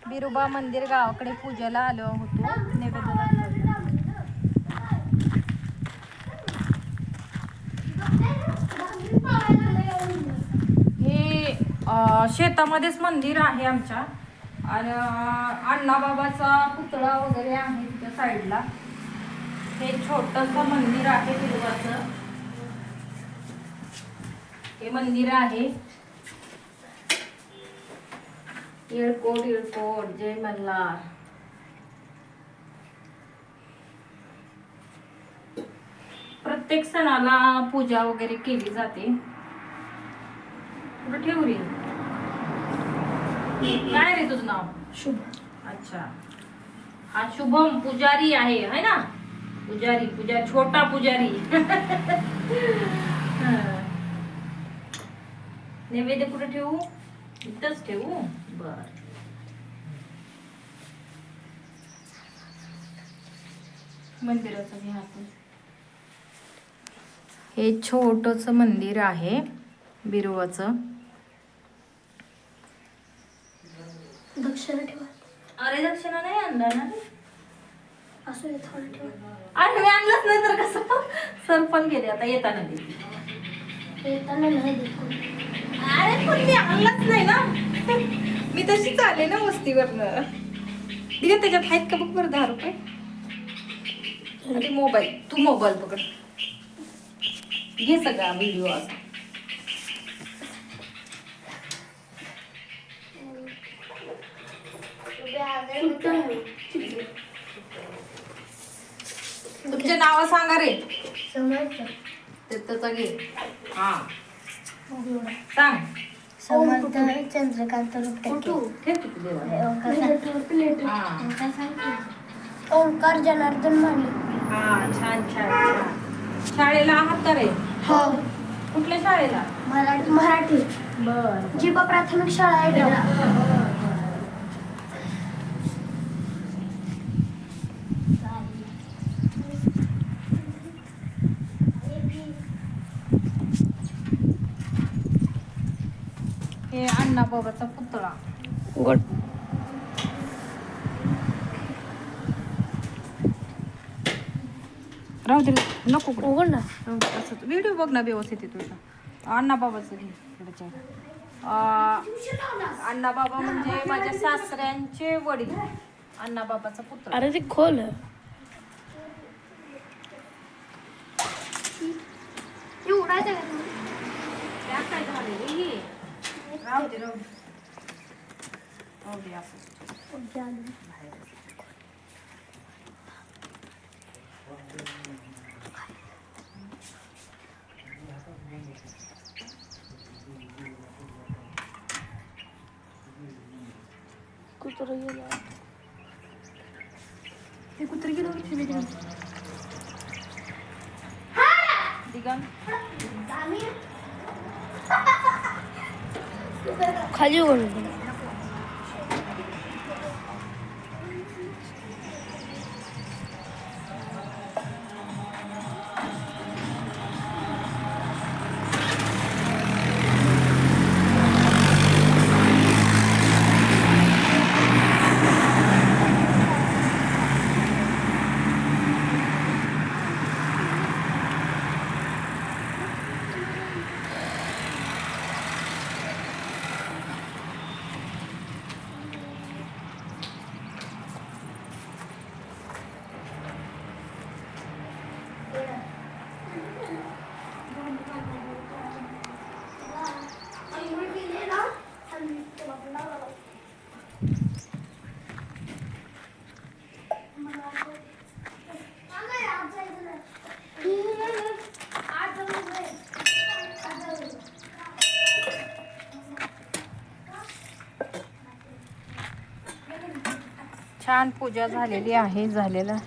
बिरोबा मंदिर गावाकडे पूजेला आलो होतो. नैवेद्य दाखवायला. हे शेतामध्येच मंदिर आहे आमच्या. आणि अण्णाबाबाचा पुतळा वगैरे आहे तिच्या साईडला. हे छोटंसं मंदिर आहे बिरोबाचं. हे मंदिर आहे. येळकोट येळकोट जय मल्हार. प्रत्येक सणाला पूजा वगैरे केली जाते. कुठं ठेवू रे? काय रे तुझं नाव? शुभ. अच्छा, हा शुभम पुजारी आहे, है ना? पुजारी पुजारी छोटा पुजारी. नैवेद्य कुठे ठेवू? इथंच ठेवू. बर. मंदिराचं घ्या आपण. हे छोटस मंदिर आहे बिरोबाचं. दक्षिणा ठेवा. अरे दक्षिणा नाही आणला ना? असं थोडं ठेवा. अरे मी आणलंच नाही तर कसं? सर पण गेले आता येताना दे. येताना नाही देत. अरे पण मी आणलंच नाही ना. मी तशीच आले ना वस्तीवरनं. दिले त्याच्यात आहेत का बघ बरं 10 रुपये. अरे मोबाईल, तू मोबाईल पकड. घे सगळा व्हिडिओ आज. तुमचे नाव सांगा रे. त्याचा घे. हा सांग. समर्थ चंद्रकांत रुपटे. ओंकार जनार्दन माने. हा छान छान छान. शाळेला आहात का रे? हो. कुठल्या शाळेला? मराठी. बर. जिबा प्राथमिक शाळा आहे. हे अण्णाबाबाचा पुतळा. उघड. राहू दे नको उघड ना. असं व्हिडिओ बघ ना व्यवस्थित आहे तुझा. अण्णाबाबाचं घे. अण्णाबाबा म्हणजे माझ्या सासऱ्यांचे वडील. अण्णाबाबाचा पुतळा. अरे ते खोल. उडायचं त्या काय झाले? राहू दे राहू दे राहू दे असं. कुत्र गेलं. ते कुत्र गेलं दिगंत. खाली उघड. छान पूजा झालेली आहे. झालेलं